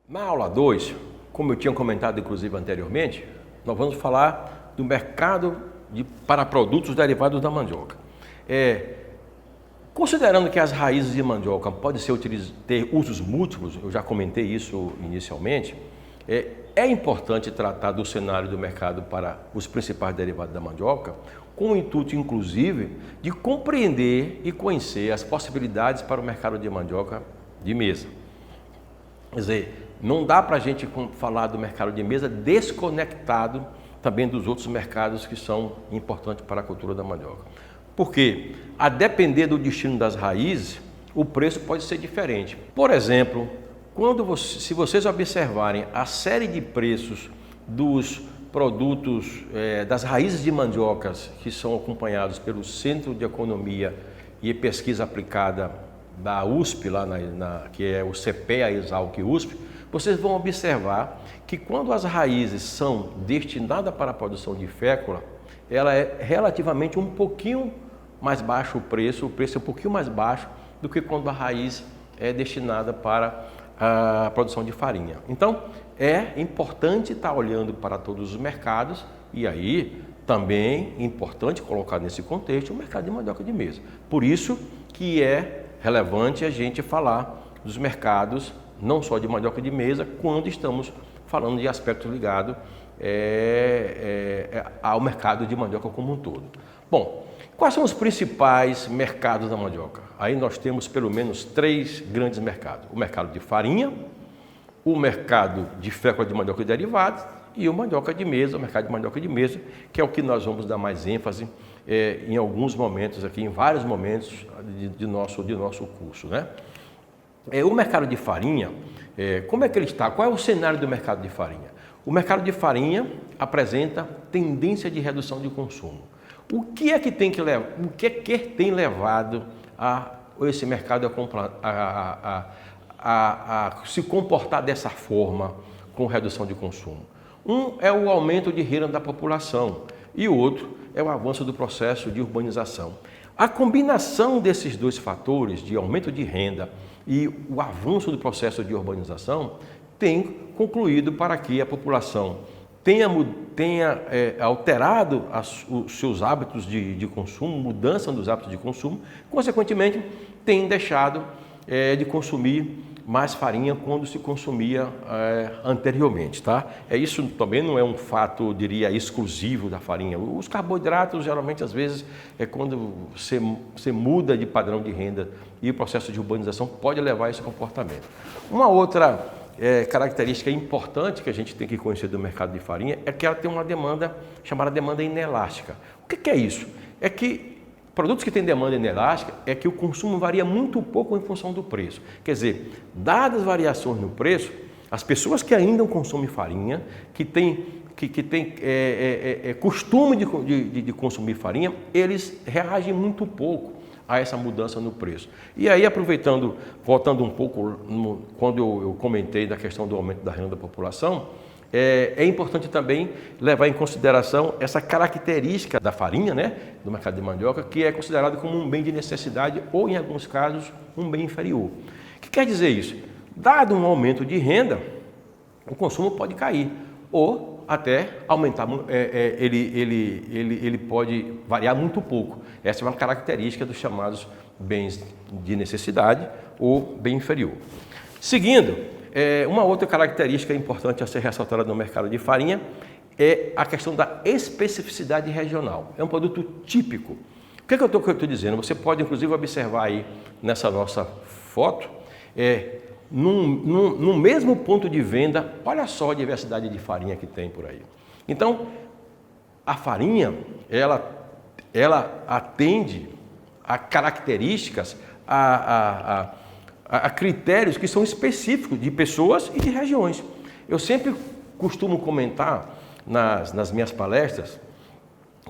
Na aula 2, como eu tinha comentado inclusive anteriormente, nós vamos falar do mercado para produtos derivados da mandioca. Considerando que as raízes de mandioca podem ter usos múltiplos, eu já comentei isso inicialmente, é importante tratar do cenário do mercado para os principais derivados da mandioca, com o intuito, inclusive, de compreender e conhecer as possibilidades para o mercado de mandioca de mesa. Quer dizer, não dá para a gente falar do mercado de mesa desconectado também dos outros mercados que são importantes para a cultura da mandioca. Porque, a depender do destino das raízes, o preço pode ser diferente. Por exemplo, se vocês observarem a série de preços dos produtos das raízes de mandiocas que são acompanhados pelo Centro de Economia e Pesquisa Aplicada da USP, que é o CPEA Exalc USP, vocês vão observar que quando as raízes são destinadas para a produção de fécula, ela é relativamente um pouquinho mais baixo o preço é um pouquinho mais baixo do que quando a raiz é destinada para a produção de farinha. Então, é importante estar olhando para todos os mercados e aí também é importante colocar nesse contexto o mercado de mandioca de mesa. Por isso que é relevante a gente falar dos mercados, não só de mandioca de mesa, quando estamos falando de aspectos ligados ao mercado de mandioca como um todo. Bom, quais são os principais mercados da mandioca? Aí nós temos pelo menos 3 grandes mercados. O mercado de farinha, o mercado de fécula de mandioca e derivados e o mandioca de mesa, o mercado de mandioca de mesa, que é o que nós vamos dar mais ênfase em alguns momentos aqui, em vários momentos de nosso curso, né? O mercado de farinha, como é que ele está? Qual é o cenário do mercado de farinha? O mercado de farinha apresenta tendência de redução de consumo. O que é que tem levado a esse mercado a se comportar dessa forma com redução de consumo? Um é o aumento de renda da população e o outro é o avanço do processo de urbanização. A combinação desses dois fatores, de aumento de renda e o avanço do processo de urbanização, tem concluído para que a população tenha alterado os seus hábitos de consumo, mudança dos hábitos de consumo, consequentemente, tem deixado de consumir mais farinha quando se consumia anteriormente, tá? Isso também não é um fato, eu diria, exclusivo da farinha. Os carboidratos, geralmente, às vezes, quando você muda de padrão de renda e o processo de urbanização pode levar a esse comportamento. Uma outra característica importante que a gente tem que conhecer do mercado de farinha é que ela tem uma demanda chamada demanda inelástica. O que é isso? É que produtos que têm demanda inelástica é que o consumo varia muito pouco em função do preço. Quer dizer, dadas as variações no preço, as pessoas que ainda consomem farinha, que têm costume de consumir farinha, eles reagem muito pouco a essa mudança no preço. E aí, voltando um pouco, quando eu comentei da questão do aumento da renda da população, é importante também levar em consideração essa característica da farinha, né, do mercado de mandioca, que é considerado como um bem de necessidade ou, em alguns casos, um bem inferior. O que quer dizer isso? Dado um aumento de renda, o consumo pode cair ou até aumentar, ele pode variar muito pouco. Essa é uma característica dos chamados bens de necessidade ou bem inferior. Seguindo, uma outra característica importante a ser ressaltada no mercado de farinha é a questão da especificidade regional. É um produto típico. O que eu estou dizendo? Você pode, inclusive, observar aí nessa nossa foto, no mesmo ponto de venda, olha só a diversidade de farinha que tem por aí. Então, a farinha, ela atende a características, a critérios que são específicos de pessoas e de regiões. Eu sempre costumo comentar nas minhas palestras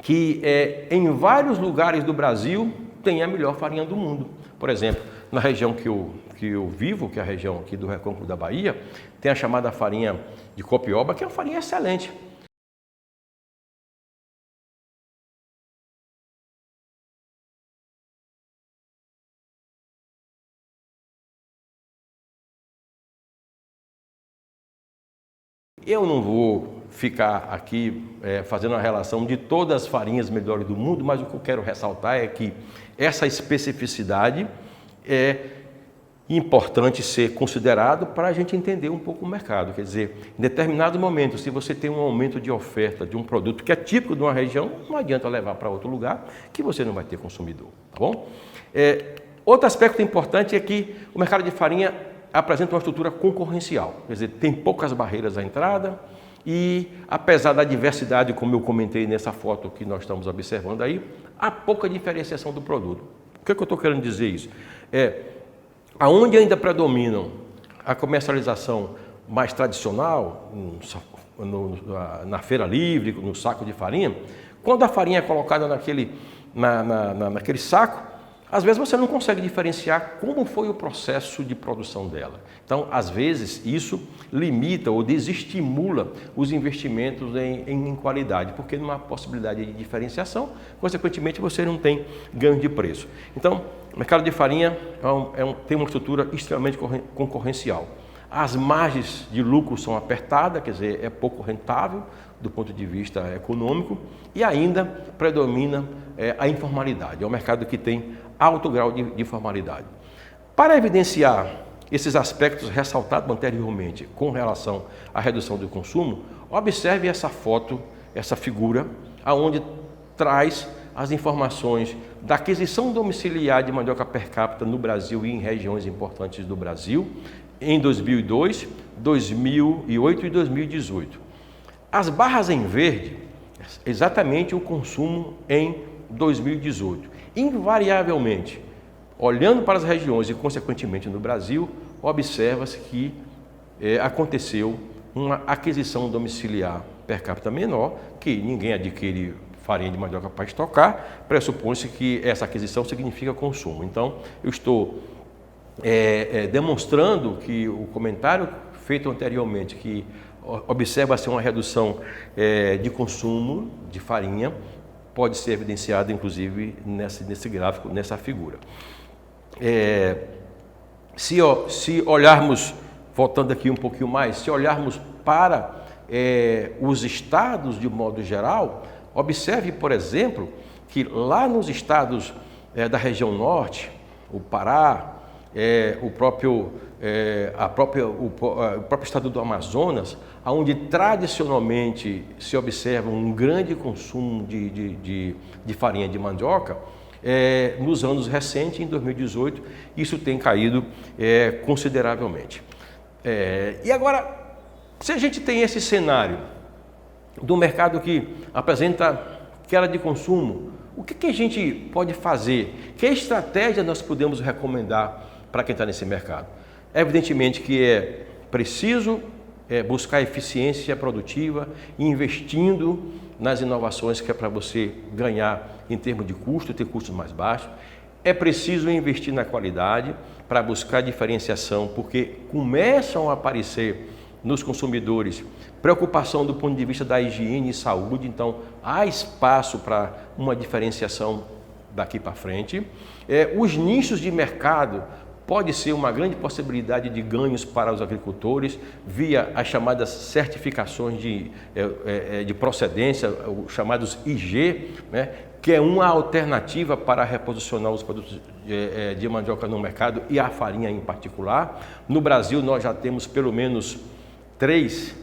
que em vários lugares do Brasil tem a melhor farinha do mundo. Por exemplo, na região que eu vivo, que é a região aqui do Recôncavo da Bahia, tem a chamada farinha de Copioba, que é uma farinha excelente. Eu não vou ficar aqui fazendo uma relação de todas as farinhas melhores do mundo, mas o que eu quero ressaltar é que essa especificidade é importante ser considerado para a gente entender um pouco o mercado. Quer dizer, em determinado momento, se você tem um aumento de oferta de um produto que é típico de uma região, não adianta levar para outro lugar que você não vai ter consumidor, tá bom? Outro aspecto importante é que o mercado de farinha apresenta uma estrutura concorrencial, quer dizer, tem poucas barreiras à entrada e, apesar da diversidade, como eu comentei nessa foto que nós estamos observando aí, há pouca diferenciação do produto. O que eu estou querendo dizer isso? Aonde ainda predominam a comercialização mais tradicional, na feira livre, no saco de farinha, quando a farinha é colocada naquele saco, às vezes você não consegue diferenciar como foi o processo de produção dela. Então, às vezes, isso limita ou desestimula os investimentos em qualidade, porque não há possibilidade de diferenciação, consequentemente você não tem ganho de preço. Então, o mercado de farinha tem uma estrutura extremamente concorrencial. As margens de lucro são apertadas, quer dizer, é pouco rentável do ponto de vista econômico e ainda predomina a informalidade. É um mercado que tem alto grau de formalidade. Para evidenciar esses aspectos ressaltados anteriormente com relação à redução do consumo, observe essa foto, essa figura, aonde traz as informações da aquisição domiciliar de mandioca per capita no Brasil e em regiões importantes do Brasil em 2002, 2008 e 2018. As barras em verde, exatamente o consumo em 2018. Invariavelmente, olhando para as regiões e, consequentemente, no Brasil, observa-se que aconteceu uma aquisição domiciliar per capita menor, que ninguém adquire farinha de mandioca para estocar, pressupõe-se que essa aquisição significa consumo. Então, eu estou demonstrando que o comentário feito anteriormente, que observa-se uma redução de consumo de farinha, pode ser evidenciado, inclusive, nesse gráfico, nessa figura. Se olharmos, voltando aqui um pouquinho mais, se olharmos para os estados de modo geral, observe, por exemplo, que lá nos estados da região norte, o Pará, o próprio estado do Amazonas, onde tradicionalmente se observa um grande consumo de farinha de mandioca, nos anos recentes, em 2018, isso tem caído consideravelmente. E agora, se a gente tem esse cenário do mercado que apresenta queda de consumo, o que a gente pode fazer? Que estratégia nós podemos recomendar para quem está nesse mercado? Evidentemente que é preciso buscar eficiência produtiva, investindo nas inovações que é para você ganhar em termos de custo, ter custos mais baixos. É preciso investir na qualidade para buscar diferenciação, porque começam a aparecer nos consumidores preocupação do ponto de vista da higiene e saúde, então há espaço para uma diferenciação daqui para frente. Os nichos de mercado pode ser uma grande possibilidade de ganhos para os agricultores via as chamadas certificações de procedência, os chamados IG, né, que é uma alternativa para reposicionar os produtos de mandioca no mercado e a farinha em particular. No Brasil nós já temos pelo menos 3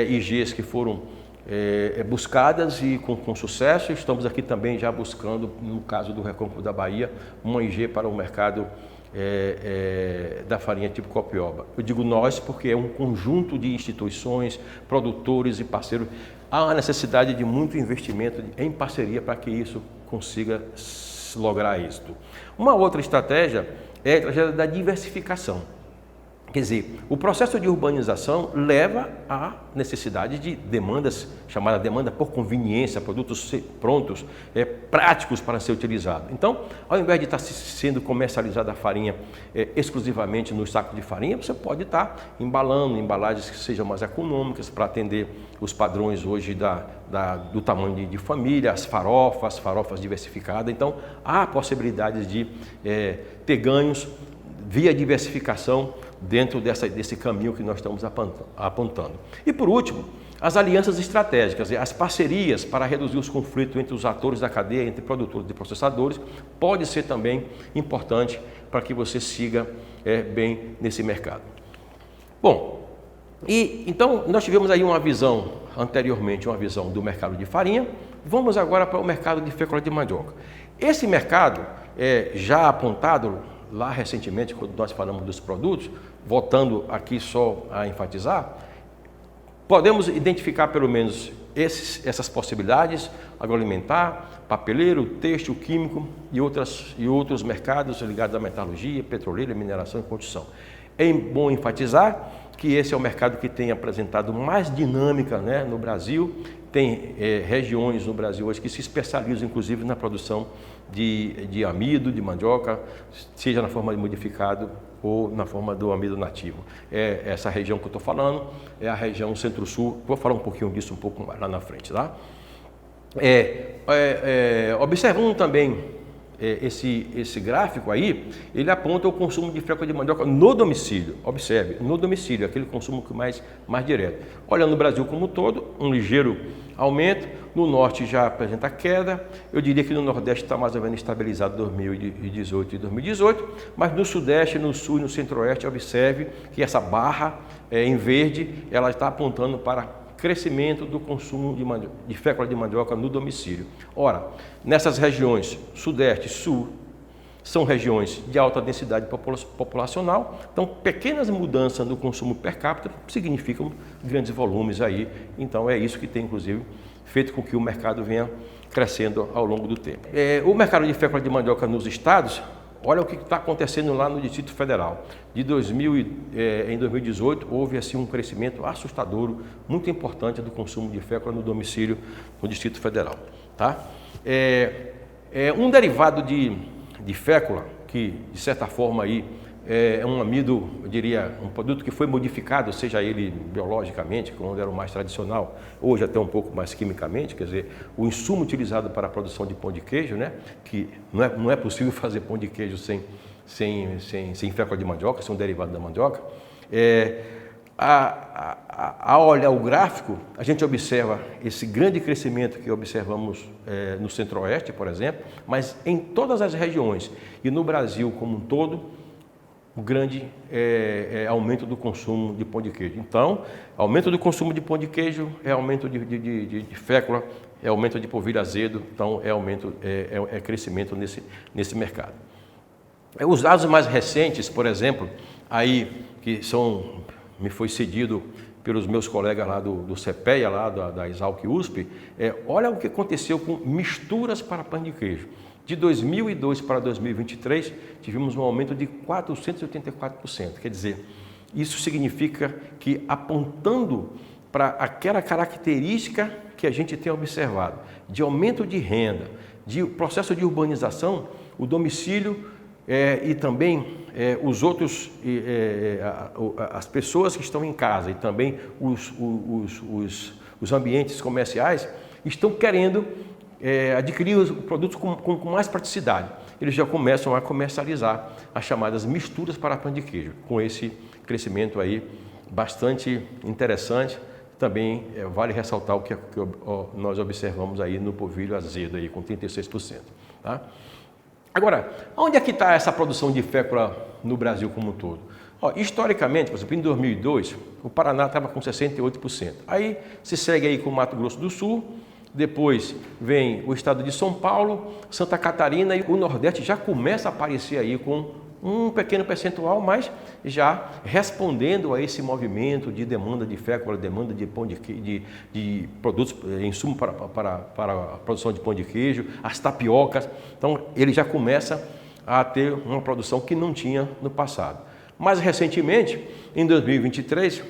IGs que foram buscadas e com sucesso. Estamos aqui também já buscando, no caso do Recôncavo da Bahia, uma IG para o mercado da farinha tipo Copioba. Eu digo nós porque é um conjunto de instituições, produtores e parceiros. Há uma necessidade de muito investimento em parceria para que isso consiga lograr êxito. Uma outra estratégia é a estratégia da diversificação. Quer dizer, o processo de urbanização leva à necessidade de demandas, chamada demanda por conveniência, produtos prontos, práticos para ser utilizados. Então, ao invés de estar sendo comercializada a farinha exclusivamente no saco de farinha, você pode estar embalando embalagens que sejam mais econômicas para atender os padrões hoje do tamanho de família, as farofas diversificadas. Então, há possibilidades de ter ganhos via diversificação dentro desse caminho que nós estamos apontando. E por último, as alianças estratégicas, as parcerias para reduzir os conflitos entre os atores da cadeia, entre produtores e processadores, pode ser também importante para que você siga bem nesse mercado. Bom, então nós tivemos aí uma visão, anteriormente, uma visão do mercado de farinha. Vamos agora para o mercado de fécula de mandioca. Esse mercado, já apontado lá recentemente, quando nós falamos dos produtos, voltando aqui só a enfatizar, podemos identificar pelo menos essas possibilidades: agroalimentar, papeleiro, têxtil, químico e outros mercados ligados à metalurgia, petroleira, mineração e construção. É bom enfatizar que esse é o mercado que tem apresentado mais dinâmica, né, no Brasil. Tem regiões no Brasil hoje que se especializam, inclusive, na produção de amido, de mandioca, seja na forma de modificado ou na forma do amido nativo. Essa região que eu estou falando é a região Centro-Sul. Vou falar um pouquinho disso um pouco lá na frente, tá? Observando também esse gráfico aí, ele aponta o consumo de fécula de mandioca no domicílio. Observe, no domicílio, aquele consumo que mais direto. Olhando no Brasil como um todo, um ligeiro aumento. No norte já apresenta queda. Eu diria que no nordeste está mais ou menos estabilizado 2018 e 2018, mas no sudeste, no sul e no centro-oeste, observe que essa barra em verde, ela está apontando para crescimento do consumo de fécula de mandioca no domicílio. Ora, nessas regiões sudeste e sul, são regiões de alta densidade populacional, então pequenas mudanças no consumo per capita significam grandes volumes aí. Então é isso que tem, inclusive, feito com que o mercado venha crescendo ao longo do tempo. O mercado de fécula de mandioca nos estados, olha o que está acontecendo lá no Distrito Federal. Em 2018, houve assim um crescimento assustador, muito importante do consumo de fécula no domicílio no Distrito Federal. Tá? Um derivado de fécula, que de certa forma aí, é um amido, eu diria, um produto que foi modificado, seja ele biologicamente, quando era o mais tradicional, hoje até um pouco mais quimicamente, quer dizer, o insumo utilizado para a produção de pão de queijo, né, que não é possível fazer pão de queijo sem fécula de mandioca, sem um derivado da mandioca. A olhar o gráfico, a gente observa esse grande crescimento que observamos no Centro-Oeste, por exemplo, mas em todas as regiões e no Brasil como um todo, o grande aumento do consumo de pão de queijo. Então, aumento do consumo de pão de queijo é aumento de fécula, é aumento de polvilho azedo, então é crescimento nesse mercado. Os dados mais recentes, por exemplo, aí que me foi cedido pelos meus colegas lá do CPEA, lá da Exalc USP, olha o que aconteceu com misturas para pão de queijo. De 2002 para 2023, tivemos um aumento de 484%. Quer dizer, isso significa que, apontando para aquela característica que a gente tem observado, de aumento de renda, de processo de urbanização, o domicílio e também os outros, as pessoas que estão em casa e também os ambientes comerciais estão querendo adquirir os produtos com mais praticidade. Eles já começam a comercializar as chamadas misturas para pão de queijo, com esse crescimento aí bastante interessante. Também vale ressaltar o que nós observamos aí no polvilho azedo, aí, com 36%. Tá? Agora, onde é que está essa produção de fécula no Brasil como um todo? Historicamente, por exemplo, em 2002, o Paraná estava com 68%. Aí se segue aí com o Mato Grosso do Sul. Depois vem o estado de São Paulo, Santa Catarina, e o Nordeste já começa a aparecer aí com um pequeno percentual, mas já respondendo a esse movimento de demanda de fécula, demanda de pão de produtos, insumo para a produção de pão de queijo, as tapiocas. Então ele já começa a ter uma produção que não tinha no passado. Mais recentemente, em 2023,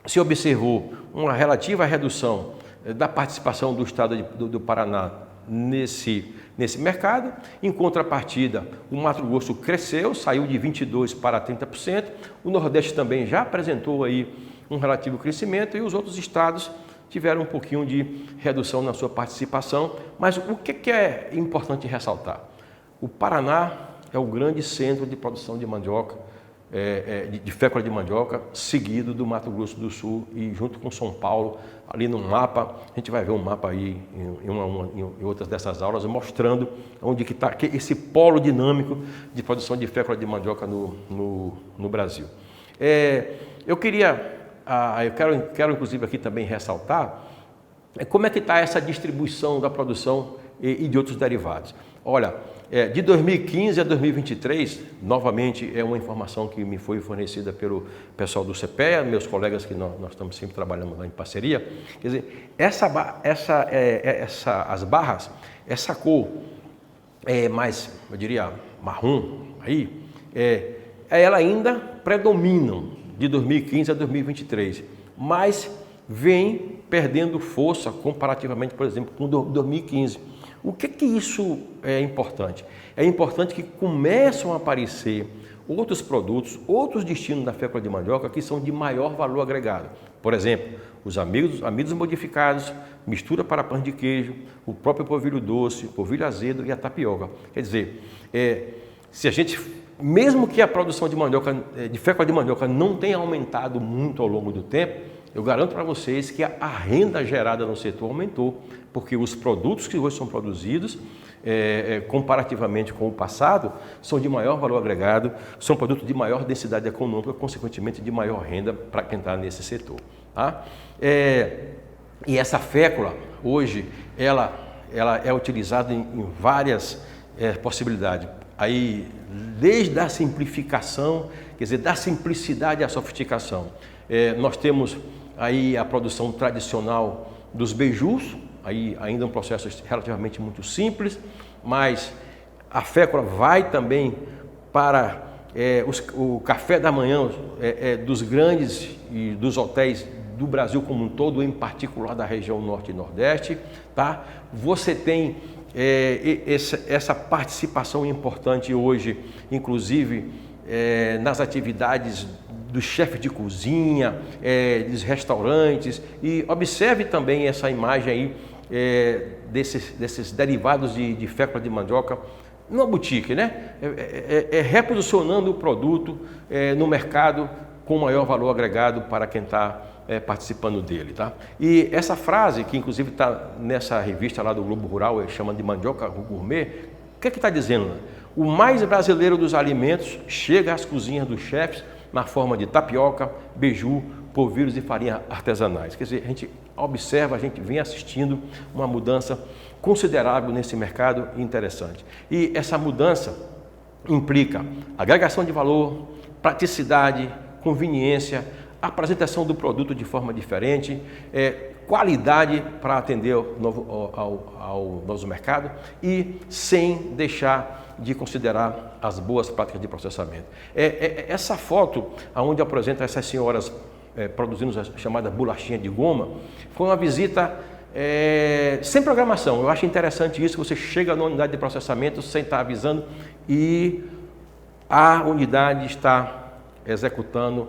se observou uma relativa redução da participação do estado do Paraná nesse mercado. Em contrapartida, o Mato Grosso cresceu, saiu de 22% para 30%, o Nordeste também já apresentou aí um relativo crescimento e os outros estados tiveram um pouquinho de redução na sua participação. Mas o que é importante ressaltar? O Paraná é o grande centro de produção de mandioca de fécula de mandioca, seguido do Mato Grosso do Sul e junto com São Paulo, ali no mapa, a gente vai ver um mapa aí em outras dessas aulas, mostrando onde que está esse polo dinâmico de produção de fécula de mandioca no Brasil. Eu quero inclusive aqui também ressaltar como é que está essa distribuição da produção e de outros derivados. Olha, de 2015 a 2023, novamente é uma informação que me foi fornecida pelo pessoal do CPEA, meus colegas que nós estamos sempre trabalhando lá em parceria. Quer dizer, as barras, essa cor mais, eu diria, marrom, aí, ela ainda predominam de 2015 a 2023, mas vem perdendo força comparativamente, por exemplo, com 2015. O que isso é importante? É importante que começam a aparecer outros produtos, outros destinos da fécula de mandioca que são de maior valor agregado. Por exemplo, os amidos modificados, mistura para pães de queijo, o próprio polvilho doce, o polvilho azedo e a tapioca. Quer dizer, se a gente, mesmo que a produção de mandioca, de fécula de mandioca não tenha aumentado muito ao longo do tempo, eu garanto para vocês que a renda gerada no setor aumentou, porque os produtos que hoje são produzidos, comparativamente com o passado, são de maior valor agregado, são produtos de maior densidade econômica, consequentemente de maior renda para quem está nesse setor. Tá? E essa fécula, hoje, ela é utilizada em várias possibilidades. Aí, desde a simplificação, quer dizer, da simplicidade à sofisticação. Nós temos aí a produção tradicional dos beijus, aí ainda um processo relativamente muito simples, mas a fécula vai também para o café da manhã dos grandes e dos hotéis do Brasil como um todo, em particular da região Norte e Nordeste. Tá? Você tem essa participação importante hoje, inclusive nas atividades dos chefes de cozinha, dos restaurantes, e observe também essa imagem aí desses derivados de fécula de mandioca numa boutique, né? Reposicionando o produto no mercado com maior valor agregado para quem está participando dele, tá? E essa frase, que inclusive está nessa revista lá do Globo Rural, chama de Mandioca Gourmet, o que está dizendo? O mais brasileiro dos alimentos chega às cozinhas dos chefes na forma de tapioca, beiju, polvilhos e farinha artesanais. Quer dizer, a gente observa, a gente vem assistindo uma mudança considerável nesse mercado interessante. E essa mudança implica agregação de valor, praticidade, conveniência, apresentação do produto de forma diferente, qualidade para atender ao novo mercado e sem deixar de considerar as boas práticas de processamento. Essa foto, onde apresenta essas senhoras produzindo a chamada bolachinha de goma, foi uma visita sem programação. Eu acho interessante isso, você chega na unidade de processamento sem estar avisando e a unidade está executando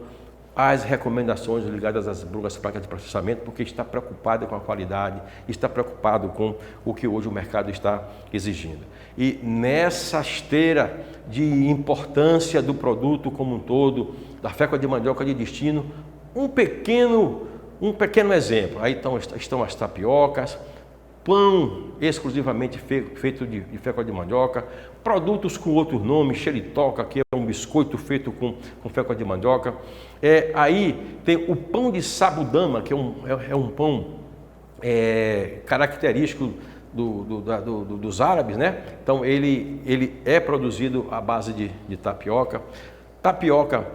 as recomendações ligadas às boas práticas de processamento, porque está preocupado com a qualidade, está preocupado com o que hoje o mercado está exigindo. E nessa esteira de importância do produto como um todo, da fécula de mandioca de destino, um pequeno exemplo. Aí estão as tapiocas, pão exclusivamente feito de fécula de mandioca, produtos com outro nome, xeritoca, que é um biscoito feito com fécula de mandioca. Aí tem o pão de sabudama, que é um pão característico dos árabes, né? Então ele é produzido à base de tapioca. Tapioca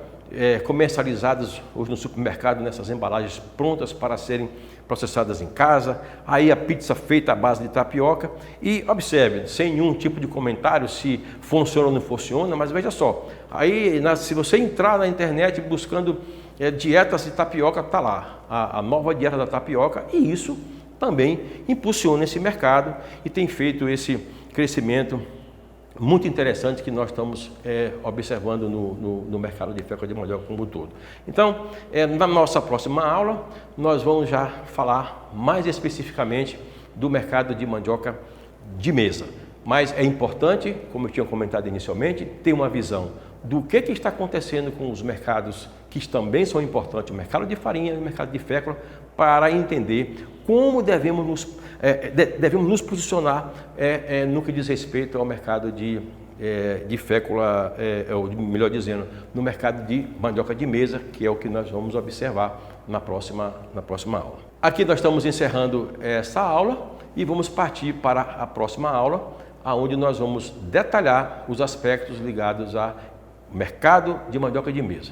comercializadas hoje no supermercado nessas embalagens prontas para serem processadas em casa. Aí a pizza feita à base de tapioca. E observe, sem nenhum tipo de comentário se funciona ou não funciona, mas veja só, aí se você entrar na internet buscando dietas de tapioca, está lá a nova dieta da tapioca, e isso também impulsiona esse mercado e tem feito esse crescimento muito interessante que nós estamos observando no mercado de fécula de mandioca como um todo. Então, na nossa próxima aula, nós vamos já falar mais especificamente do mercado de mandioca de mesa. Mas é importante, como eu tinha comentado inicialmente, ter uma visão do que está acontecendo com os mercados que também são importantes, o mercado de farinha e o mercado de fécula, para entender como devemos nos posicionar no que diz respeito ao mercado de fécula, ou melhor dizendo, no mercado de mandioca de mesa, que é o que nós vamos observar na próxima aula. Aqui nós estamos encerrando essa aula e vamos partir para a próxima aula, onde nós vamos detalhar os aspectos ligados ao mercado de mandioca de mesa.